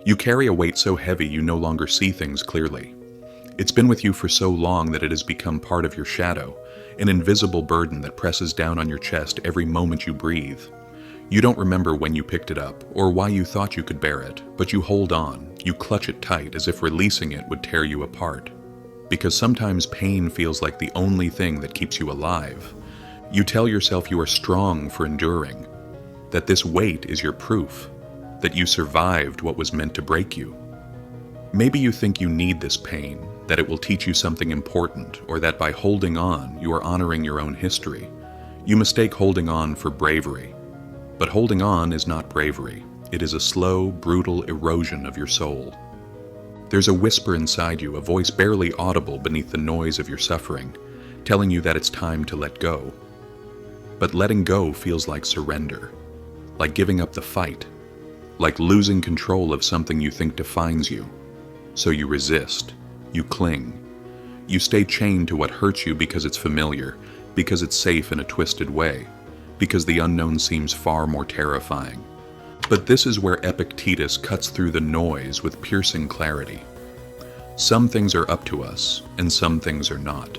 You carry a weight so heavy you no longer see things clearly. It's been with you for so long that it has become part of your shadow, an invisible burden that presses down on your chest every moment you breathe. You don't remember when you picked it up or why you thought you could bear it, but you hold on, you clutch it tight as if releasing it would tear you apart. Because sometimes pain feels like the only thing that keeps you alive. You tell yourself you are strong for enduring, that this weight is your proof, that you survived what was meant to break you. Maybe you think you need this pain, that it will teach you something important, or that by holding on, you are honoring your own history. You mistake holding on for bravery. But holding on is not bravery. It is a slow, brutal erosion of your soul. There's a whisper inside you, a voice barely audible beneath the noise of your suffering, telling you that it's time to let go. But letting go feels like surrender, like giving up the fight, like losing control of something you think defines you. So you resist, you cling, you stay chained to what hurts you because it's familiar, because it's safe in a twisted way, because the unknown seems far more terrifying. But this is where Epictetus cuts through the noise with piercing clarity. Some things are up to us, and some things are not.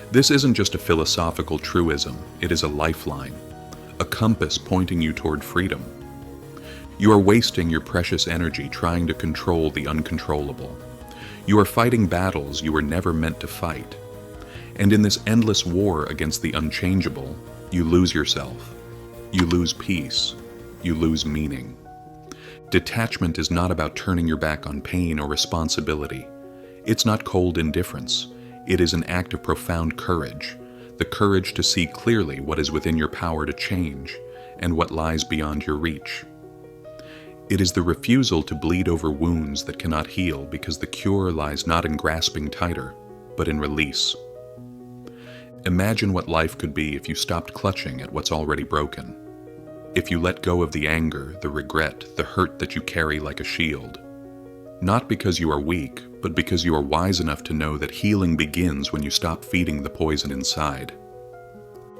This isn't just a philosophical truism, it is a lifeline, a compass pointing you toward freedom. You are wasting your precious energy trying to control the uncontrollable. You are fighting battles you were never meant to fight. And in this endless war against the unchangeable, you lose yourself. You lose peace. You lose meaning. Detachment is not about turning your back on pain or responsibility. It's not cold indifference. It is an act of profound courage, the courage to see clearly what is within your power to change and what lies beyond your reach. It is the refusal to bleed over wounds that cannot heal because the cure lies not in grasping tighter, but in release. Imagine what life could be if you stopped clutching at what's already broken. If you let go of the anger, the regret, the hurt that you carry like a shield. Not because you are weak, but because you are wise enough to know that healing begins when you stop feeding the poison inside.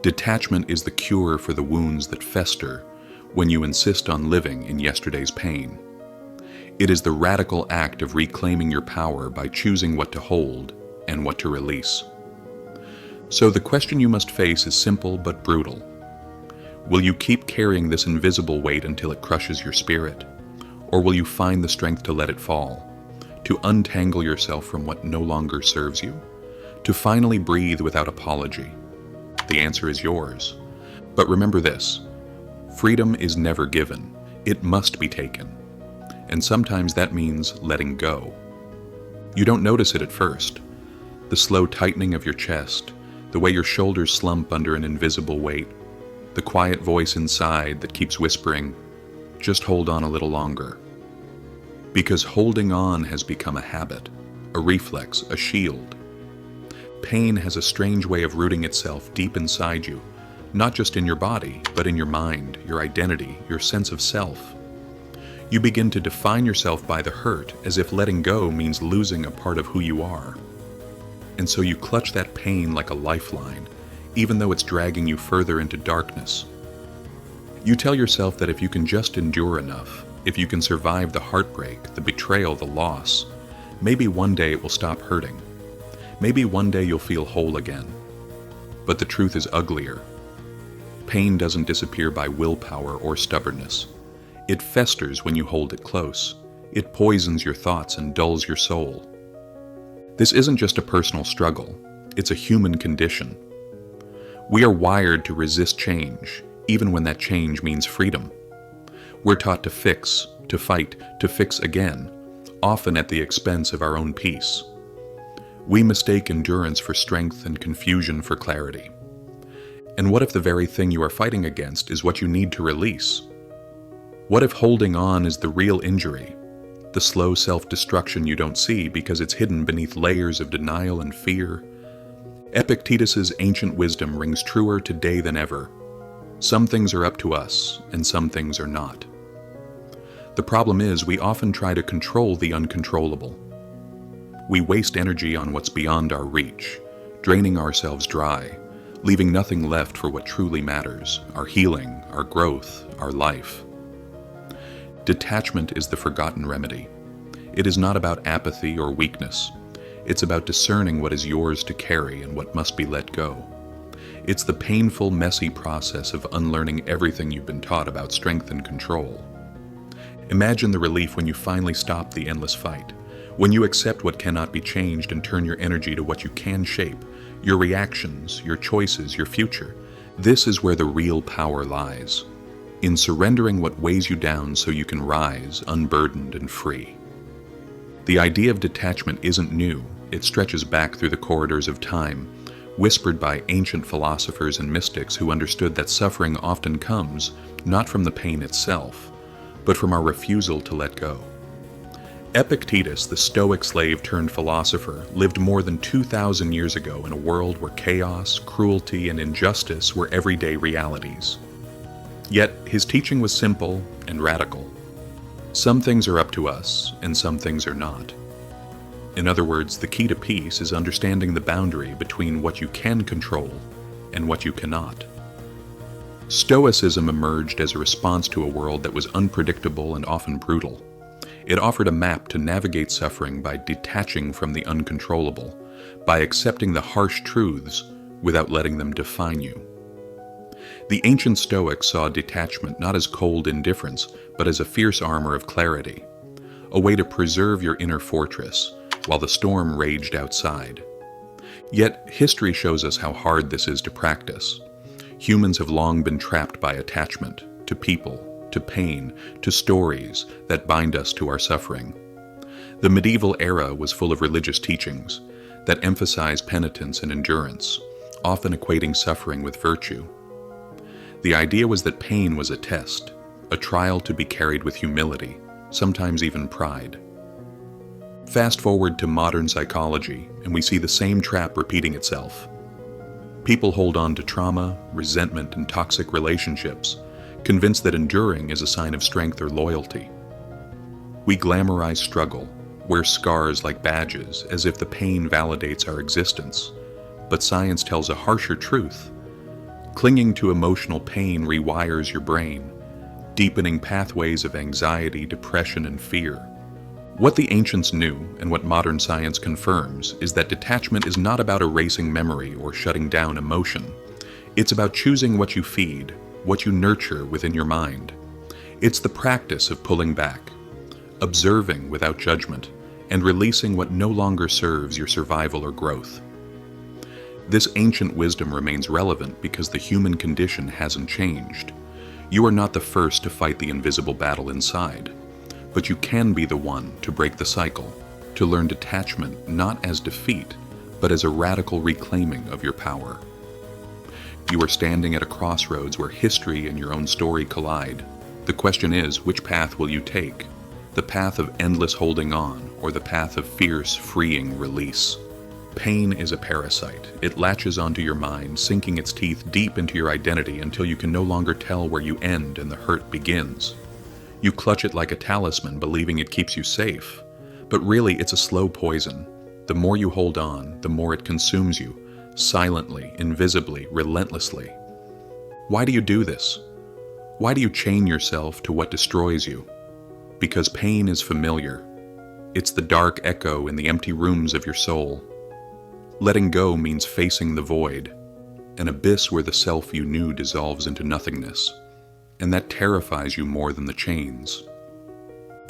Detachment is the cure for the wounds that fester when you insist on living in yesterday's pain. It is the radical act of reclaiming your power by choosing what to hold and what to release. So the question you must face is simple but brutal. Will you keep carrying this invisible weight until it crushes your spirit? Or will you find the strength to let it fall, to untangle yourself from what no longer serves you, to finally breathe without apology? The answer is yours. But remember this, freedom is never given. It must be taken. And sometimes that means letting go. You don't notice it at first. The slow tightening of your chest, the way your shoulders slump under an invisible weight, the quiet voice inside that keeps whispering, just hold on a little longer. Because holding on has become a habit, a reflex, a shield. Pain has a strange way of rooting itself deep inside you, not just in your body, but in your mind, your identity, your sense of self. You begin to define yourself by the hurt as if letting go means losing a part of who you are. And so you clutch that pain like a lifeline, even though it's dragging you further into darkness. You tell yourself that if you can just endure enough, if you can survive the heartbreak, the betrayal, the loss, maybe one day it will stop hurting. Maybe one day you'll feel whole again. But the truth is uglier. Pain doesn't disappear by willpower or stubbornness. It festers when you hold it close. It poisons your thoughts and dulls your soul. This isn't just a personal struggle, it's a human condition. We are wired to resist change, even when that change means freedom. We're taught to fix, to fight, to fix again, often at the expense of our own peace. We mistake endurance for strength and confusion for clarity. And what if the very thing you are fighting against is what you need to release? What if holding on is the real injury? The slow self-destruction you don't see because it's hidden beneath layers of denial and fear? Epictetus's ancient wisdom rings truer today than ever. Some things are up to us, and some things are not. The problem is we often try to control the uncontrollable. We waste energy on what's beyond our reach, draining ourselves dry, leaving nothing left for what truly matters, our healing, our growth, our life. Detachment is the forgotten remedy. It is not about apathy or weakness. It's about discerning what is yours to carry and what must be let go. It's the painful, messy process of unlearning everything you've been taught about strength and control. Imagine the relief when you finally stop the endless fight, when you accept what cannot be changed and turn your energy to what you can shape, your reactions, your choices, your future. This is where the real power lies, in surrendering what weighs you down so you can rise, unburdened and free. The idea of detachment isn't new. It stretches back through the corridors of time, whispered by ancient philosophers and mystics who understood that suffering often comes not from the pain itself, but from our refusal to let go. Epictetus, the Stoic slave turned philosopher, lived more than 2,000 years ago in a world where chaos, cruelty, and injustice were everyday realities. Yet his teaching was simple and radical. Some things are up to us, and some things are not. In other words, the key to peace is understanding the boundary between what you can control and what you cannot. Stoicism emerged as a response to a world that was unpredictable and often brutal. It offered a map to navigate suffering by detaching from the uncontrollable, by accepting the harsh truths without letting them define you. The ancient Stoics saw detachment not as cold indifference, but as a fierce armor of clarity, a way to preserve your inner fortress while the storm raged outside. Yet, history shows us how hard this is to practice. Humans have long been trapped by attachment to people, to pain, to stories that bind us to our suffering. The medieval era was full of religious teachings that emphasize penitence and endurance, often equating suffering with virtue. The idea was that pain was a test, a trial to be carried with humility, sometimes even pride. Fast forward to modern psychology, and we see the same trap repeating itself. People hold on to trauma, resentment, and toxic relationships, convinced that enduring is a sign of strength or loyalty. We glamorize struggle, wear scars like badges, as if the pain validates our existence. But science tells a harsher truth. Clinging to emotional pain rewires your brain, deepening pathways of anxiety, depression, and fear. What the ancients knew, and what modern science confirms, is that detachment is not about erasing memory or shutting down emotion. It's about choosing what you feed, what you nurture within your mind. It's the practice of pulling back, observing without judgment, and releasing what no longer serves your survival or growth. This ancient wisdom remains relevant because the human condition hasn't changed. You are not the first to fight the invisible battle inside, but you can be the one to break the cycle, to learn detachment not as defeat, but as a radical reclaiming of your power. You are standing at a crossroads where history and your own story collide. The question is, which path will you take? The path of endless holding on, or the path of fierce, freeing release? Pain is a parasite. It latches onto your mind, sinking its teeth deep into your identity until you can no longer tell where you end and the hurt begins. You clutch it like a talisman, believing it keeps you safe. But really, it's a slow poison. The more you hold on, the more it consumes you, silently, invisibly, relentlessly. Why do you do this? Why do you chain yourself to what destroys you? Because pain is familiar. It's the dark echo in the empty rooms of your soul. Letting go means facing the void, an abyss where the self you knew dissolves into nothingness. And that terrifies you more than the chains.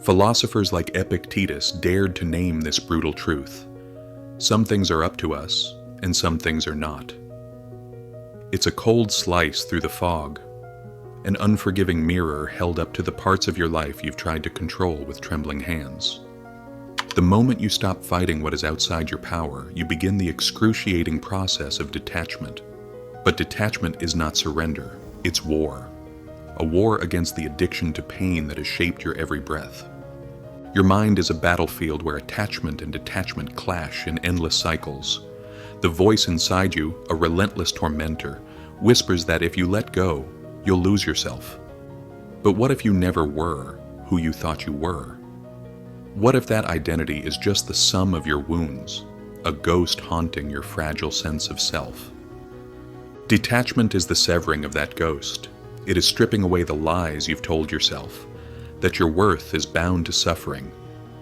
Philosophers like Epictetus dared to name this brutal truth. Some things are up to us, and some things are not. It's a cold slice through the fog, an unforgiving mirror held up to the parts of your life you've tried to control with trembling hands. The moment you stop fighting what is outside your power, you begin the excruciating process of detachment. But detachment is not surrender, it's war. A war against the addiction to pain that has shaped your every breath. Your mind is a battlefield where attachment and detachment clash in endless cycles. The voice inside you, a relentless tormentor, whispers that if you let go, you'll lose yourself. But what if you never were who you thought you were? What if that identity is just the sum of your wounds, a ghost haunting your fragile sense of self? Detachment is the severing of that ghost. It is stripping away the lies you've told yourself, that your worth is bound to suffering,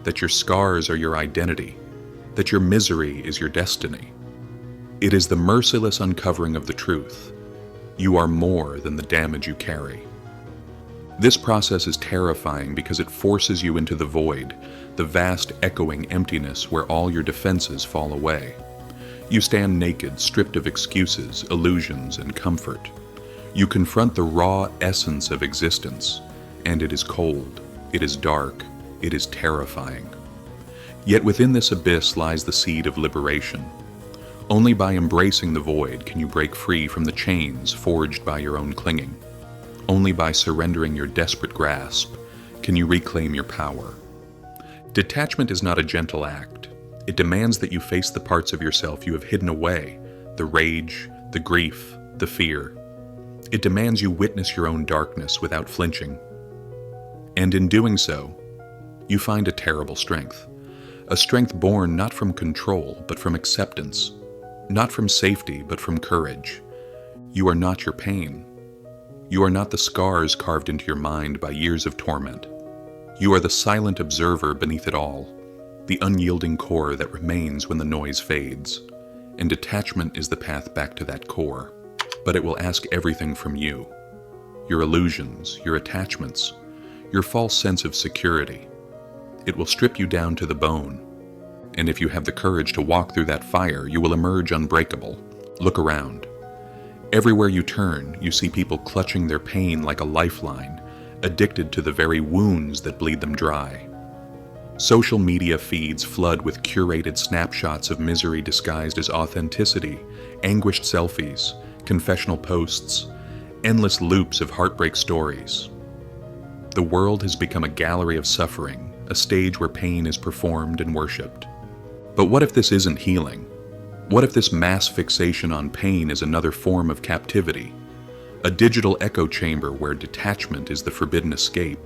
that your scars are your identity, that your misery is your destiny. It is the merciless uncovering of the truth. You are more than the damage you carry. This process is terrifying because it forces you into the void, the vast echoing emptiness where all your defenses fall away. You stand naked, stripped of excuses, illusions, and comfort. You confront the raw essence of existence, and it is cold, it is dark, it is terrifying. Yet within this abyss lies the seed of liberation. Only by embracing the void can you break free from the chains forged by your own clinging. Only by surrendering your desperate grasp can you reclaim your power. Detachment is not a gentle act. It demands that you face the parts of yourself you have hidden away, the rage, the grief, the fear. It demands you witness your own darkness without flinching. And in doing so, you find a terrible strength. A strength born not from control, but from acceptance. Not from safety, but from courage. You are not your pain. You are not the scars carved into your mind by years of torment. You are the silent observer beneath it all, the unyielding core that remains when the noise fades. And detachment is the path back to that core. But it will ask everything from you. Your illusions, your attachments, your false sense of security. It will strip you down to the bone. And if you have the courage to walk through that fire, you will emerge unbreakable. Look around. Everywhere you turn, you see people clutching their pain like a lifeline, addicted to the very wounds that bleed them dry. Social media feeds flood with curated snapshots of misery disguised as authenticity, anguished selfies, confessional posts, endless loops of heartbreak stories. The world has become a gallery of suffering, a stage where pain is performed and worshipped. But what if this isn't healing? What if this mass fixation on pain is another form of captivity? A digital echo chamber where detachment is the forbidden escape?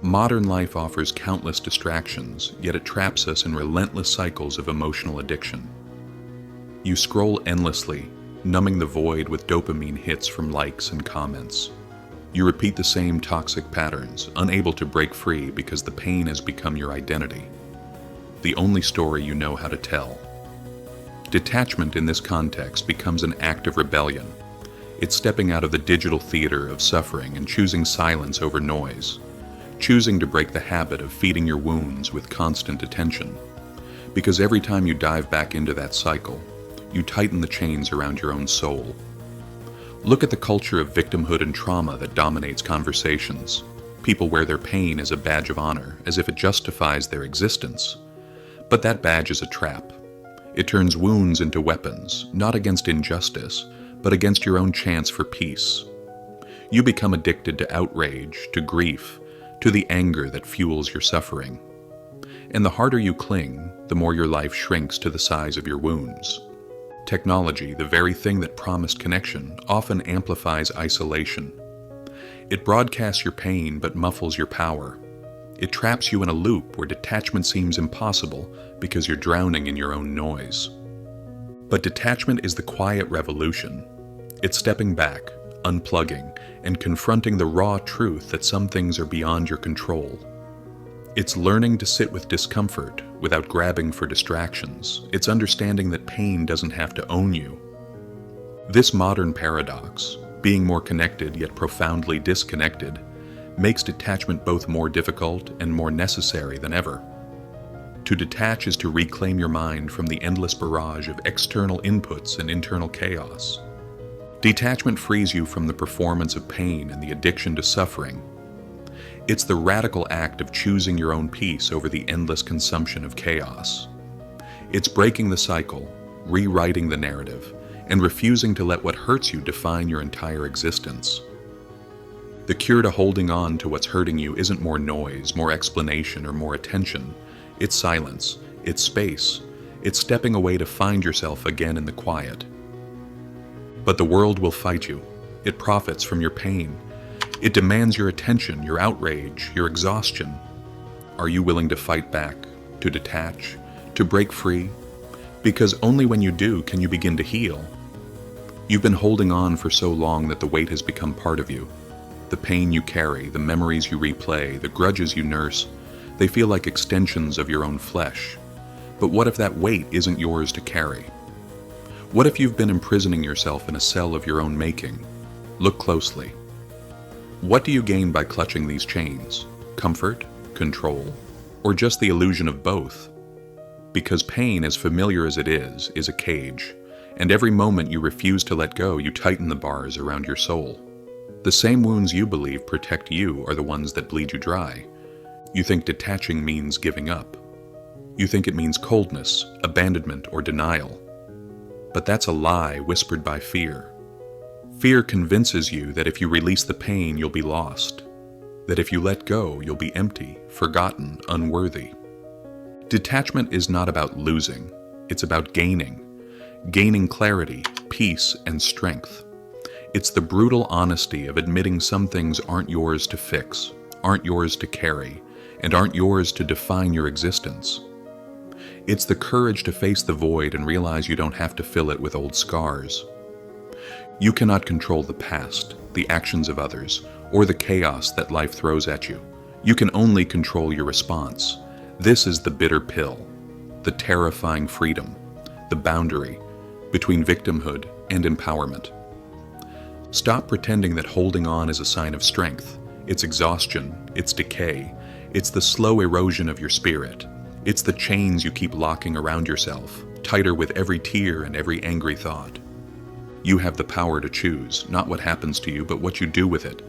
Modern life offers countless distractions, yet it traps us in relentless cycles of emotional addiction. You scroll endlessly, numbing the void with dopamine hits from likes and comments. You repeat the same toxic patterns, unable to break free because the pain has become your identity. The only story you know how to tell. Detachment in this context becomes an act of rebellion. It's stepping out of the digital theater of suffering and choosing silence over noise. Choosing to break the habit of feeding your wounds with constant attention. Because every time you dive back into that cycle, you tighten the chains around your own soul. Look at the culture of victimhood and trauma that dominates conversations. People wear their pain as a badge of honor, as if it justifies their existence. But that badge is a trap. It turns wounds into weapons, not against injustice, but against your own chance for peace. You become addicted to outrage, to grief, to the anger that fuels your suffering. And the harder you cling, the more your life shrinks to the size of your wounds. Technology, the very thing that promised connection, often amplifies isolation. It broadcasts your pain but muffles your power. It traps you in a loop where detachment seems impossible because you're drowning in your own noise. But detachment is the quiet revolution. It's stepping back, unplugging, and confronting the raw truth that some things are beyond your control. It's learning to sit with discomfort without grabbing for distractions. It's understanding that pain doesn't have to own you. This modern paradox, being more connected yet profoundly disconnected, makes detachment both more difficult and more necessary than ever. To detach is to reclaim your mind from the endless barrage of external inputs and internal chaos. Detachment frees you from the performance of pain and the addiction to suffering. It's the radical act of choosing your own peace over the endless consumption of chaos. It's breaking the cycle, rewriting the narrative, and refusing to let what hurts you define your entire existence. The cure to holding on to what's hurting you isn't more noise, more explanation, or more attention. It's silence, it's space, it's stepping away to find yourself again in the quiet. But the world will fight you. It profits from your pain. It demands your attention, your outrage, your exhaustion. Are you willing to fight back, to detach, to break free? Because only when you do can you begin to heal. You've been holding on for so long that the weight has become part of you. The pain you carry, the memories you replay, the grudges you nurse, they feel like extensions of your own flesh. But what if that weight isn't yours to carry? What if you've been imprisoning yourself in a cell of your own making? Look closely. What do you gain by clutching these chains? Comfort? Control? Or just the illusion of both? Because pain, as familiar as it is a cage, and every moment you refuse to let go, you tighten the bars around your soul. The same wounds you believe protect you are the ones that bleed you dry. You think detaching means giving up. You think it means coldness, abandonment, or denial. But that's a lie whispered by fear. Fear convinces you that if you release the pain, you'll be lost. That if you let go, you'll be empty, forgotten, unworthy. Detachment is not about losing. It's about gaining. Gaining clarity, peace, and strength. It's the brutal honesty of admitting some things aren't yours to fix, aren't yours to carry, and aren't yours to define your existence. It's the courage to face the void and realize you don't have to fill it with old scars. You cannot control the past, the actions of others, or the chaos that life throws at you. You can only control your response. This is the bitter pill, the terrifying freedom, the boundary between victimhood and empowerment. Stop pretending that holding on is a sign of strength. It's exhaustion, it's decay, it's the slow erosion of your spirit. It's the chains you keep locking around yourself, tighter with every tear and every angry thought. You have the power to choose, not what happens to you, but what you do with it.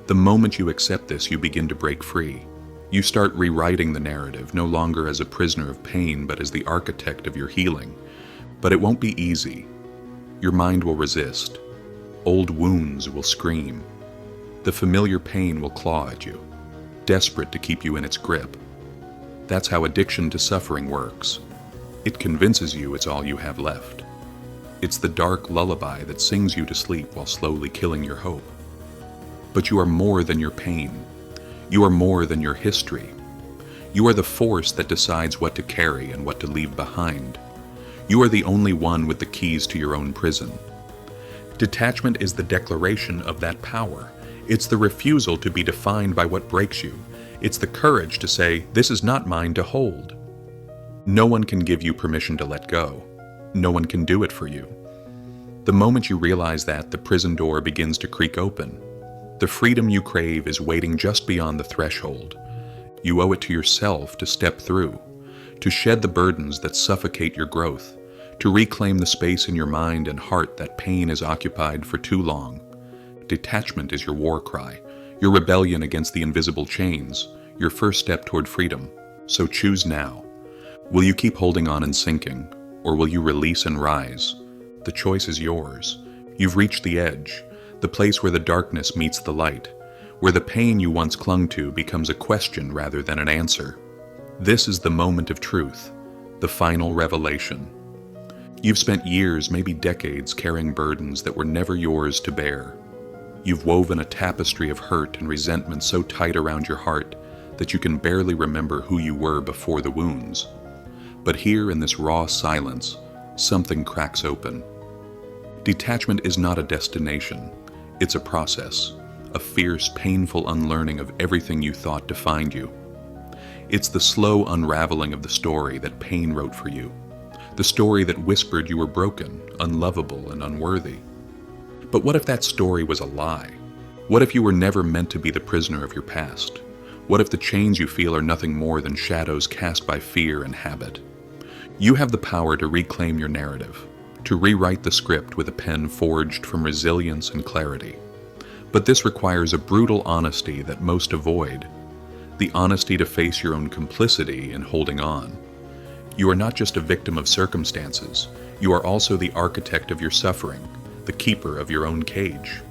The moment you accept this, you begin to break free. You start rewriting the narrative, no longer as a prisoner of pain, but as the architect of your healing. But it won't be easy. Your mind will resist. Old wounds will scream. The familiar pain will claw at you, desperate to keep you in its grip. That's how addiction to suffering works. It convinces you it's all you have left. It's the dark lullaby that sings you to sleep while slowly killing your hope. But you are more than your pain. You are more than your history. You are the force that decides what to carry and what to leave behind. You are the only one with the keys to your own prison. Detachment is the declaration of that power. It's the refusal to be defined by what breaks you. It's the courage to say, "This is not mine to hold." No one can give you permission to let go. No one can do it for you. The moment you realize that, the prison door begins to creak open. The freedom you crave is waiting just beyond the threshold. You owe it to yourself to step through, to shed the burdens that suffocate your growth, to reclaim the space in your mind and heart that pain has occupied for too long. Detachment is your war cry, your rebellion against the invisible chains, your first step toward freedom. So choose now. Will you keep holding on and sinking, or will you release and rise? The choice is yours. You've reached the edge, the place where the darkness meets the light, where the pain you once clung to becomes a question rather than an answer. This is the moment of truth, the final revelation. You've spent years, maybe decades, carrying burdens that were never yours to bear. You've woven a tapestry of hurt and resentment so tight around your heart that you can barely remember who you were before the wounds. But here in this raw silence, something cracks open. Detachment is not a destination. It's a process, a fierce, painful unlearning of everything you thought defined you. It's the slow unraveling of the story that pain wrote for you, the story that whispered you were broken, unlovable, and unworthy. But what if that story was a lie? What if you were never meant to be the prisoner of your past? What if the chains you feel are nothing more than shadows cast by fear and habit? You have the power to reclaim your narrative, to rewrite the script with a pen forged from resilience and clarity. But this requires a brutal honesty that most avoid, the honesty to face your own complicity in holding on. You are not just a victim of circumstances, you are also the architect of your suffering, the keeper of your own cage.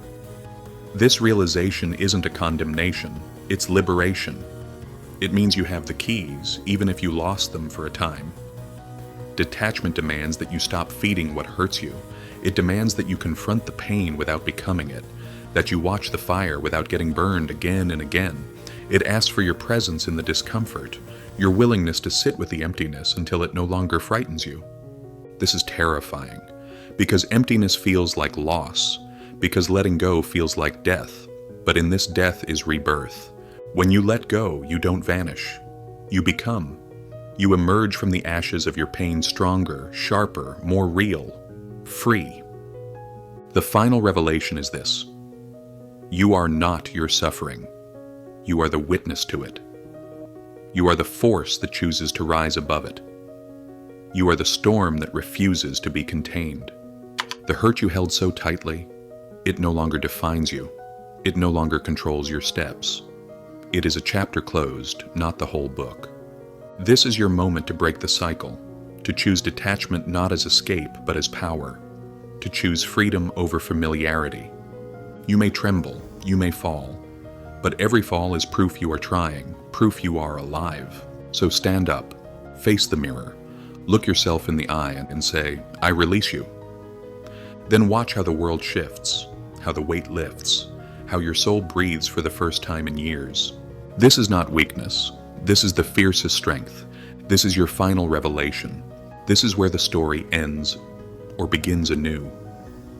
This realization isn't a condemnation, it's liberation. It means you have the keys, even if you lost them for a time. Detachment demands that you stop feeding what hurts you. It demands that you confront the pain without becoming it, that you watch the fire without getting burned again and again. It asks for your presence in the discomfort, your willingness to sit with the emptiness until it no longer frightens you. This is terrifying, because emptiness feels like loss, because letting go feels like death. But in this death is rebirth. When you let go, you don't vanish. You become. You emerge from the ashes of your pain stronger, sharper, more real, free. The final revelation is this: you are not your suffering. You are the witness to it. You are the force that chooses to rise above it. You are the storm that refuses to be contained. The hurt you held so tightly, it no longer defines you. It no longer controls your steps. It is a chapter closed, not the whole book. This is your moment to break the cycle, to choose detachment not as escape but as power, to choose freedom over familiarity. You may tremble, you may fall, but every fall is proof you are trying, proof you are alive. So stand up, face the mirror, look yourself in the eye and say, "I release you." Then watch how the world shifts, how the weight lifts, how your soul breathes for the first time in years. This is not weakness. This is the fiercest strength. This is your final revelation. This is where the story ends or begins anew.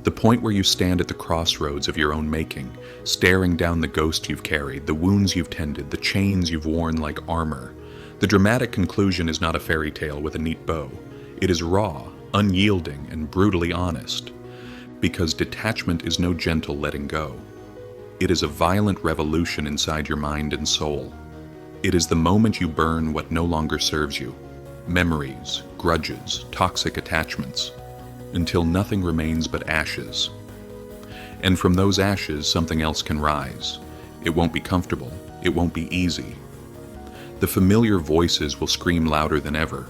The point where you stand at the crossroads of your own making, staring down the ghost you've carried, the wounds you've tended, the chains you've worn like armor. The dramatic conclusion is not a fairy tale with a neat bow. It is raw, unyielding, and brutally honest. Because detachment is no gentle letting go. It is a violent revolution inside your mind and soul. It is the moment you burn what no longer serves you. Memories, grudges, toxic attachments, until nothing remains but ashes. And from those ashes, something else can rise. It won't be comfortable. It won't be easy. The familiar voices will scream louder than ever.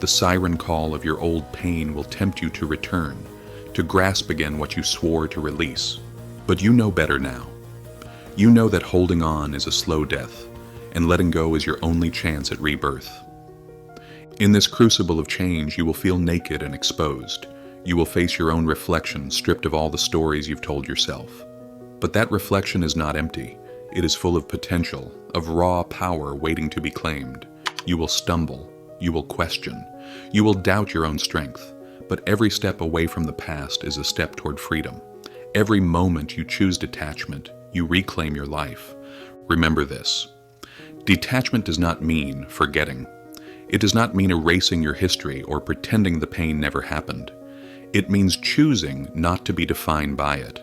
The siren call of your old pain will tempt you to return, to grasp again what you swore to release. But you know better now. You know that holding on is a slow death, and letting go is your only chance at rebirth. In this crucible of change, you will feel naked and exposed. You will face your own reflection, stripped of all the stories you've told yourself. But that reflection is not empty. It is full of potential, of raw power waiting to be claimed. You will stumble. You will question. You will doubt your own strength. But every step away from the past is a step toward freedom. Every moment you choose detachment, you reclaim your life. Remember this. Detachment does not mean forgetting. It does not mean erasing your history or pretending the pain never happened. It means choosing not to be defined by it.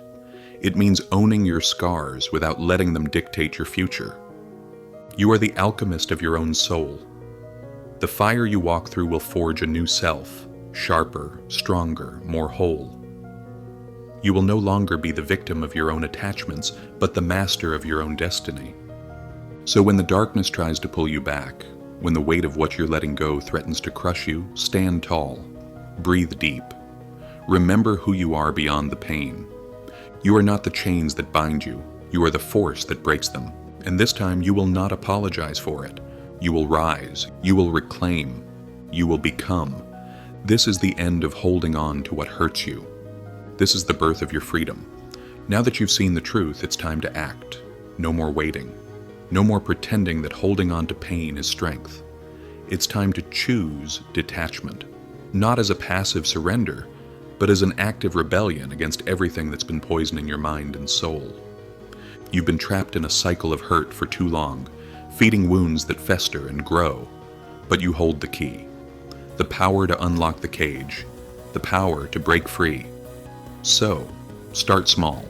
It means owning your scars without letting them dictate your future. You are the alchemist of your own soul. The fire you walk through will forge a new self, sharper, stronger, more whole. You will no longer be the victim of your own attachments, but the master of your own destiny. So when the darkness tries to pull you back, when the weight of what you're letting go threatens to crush you, stand tall. Breathe deep. Remember who you are beyond the pain. You are not the chains that bind you. You are the force that breaks them. And this time you will not apologize for it. You will rise. You will reclaim. You will become. This is the end of holding on to what hurts you. This is the birth of your freedom. Now that you've seen the truth, it's time to act. No more waiting. No more pretending that holding on to pain is strength. It's time to choose detachment, not as a passive surrender, but as an active rebellion against everything that's been poisoning your mind and soul. You've been trapped in a cycle of hurt for too long, feeding wounds that fester and grow, but you hold the key. The power to unlock the cage, the power to break free. So, start small.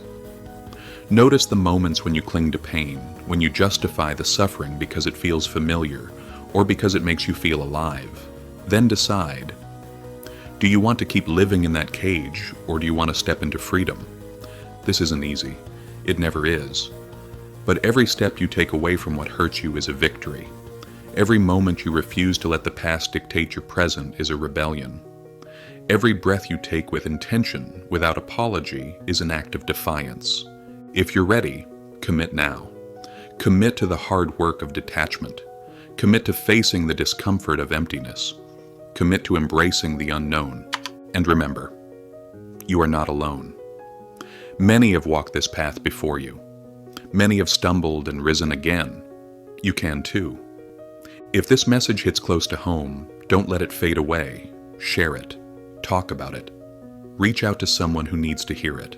Notice the moments when you cling to pain, when you justify the suffering because it feels familiar or because it makes you feel alive. Then decide, do you want to keep living in that cage or do you want to step into freedom? This isn't easy. It never is. But every step you take away from what hurts you is a victory. Every moment you refuse to let the past dictate your present is a rebellion. Every breath you take with intention, without apology, is an act of defiance. If you're ready, commit now. Commit to the hard work of detachment. Commit to facing the discomfort of emptiness. Commit to embracing the unknown. And remember, you are not alone. Many have walked this path before you. Many have stumbled and risen again. You can too. If this message hits close to home, don't let it fade away. Share it. Talk about it. Reach out to someone who needs to hear it.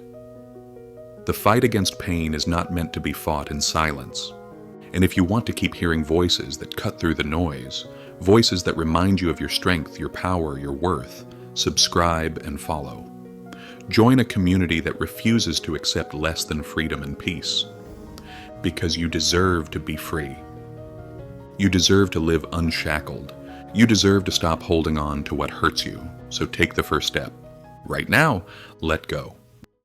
The fight against pain is not meant to be fought in silence. And if you want to keep hearing voices that cut through the noise, voices that remind you of your strength, your power, your worth, subscribe and follow. Join a community that refuses to accept less than freedom and peace. Because you deserve to be free. You deserve to live unshackled. You deserve to stop holding on to what hurts you. So take the first step. Right now, let go.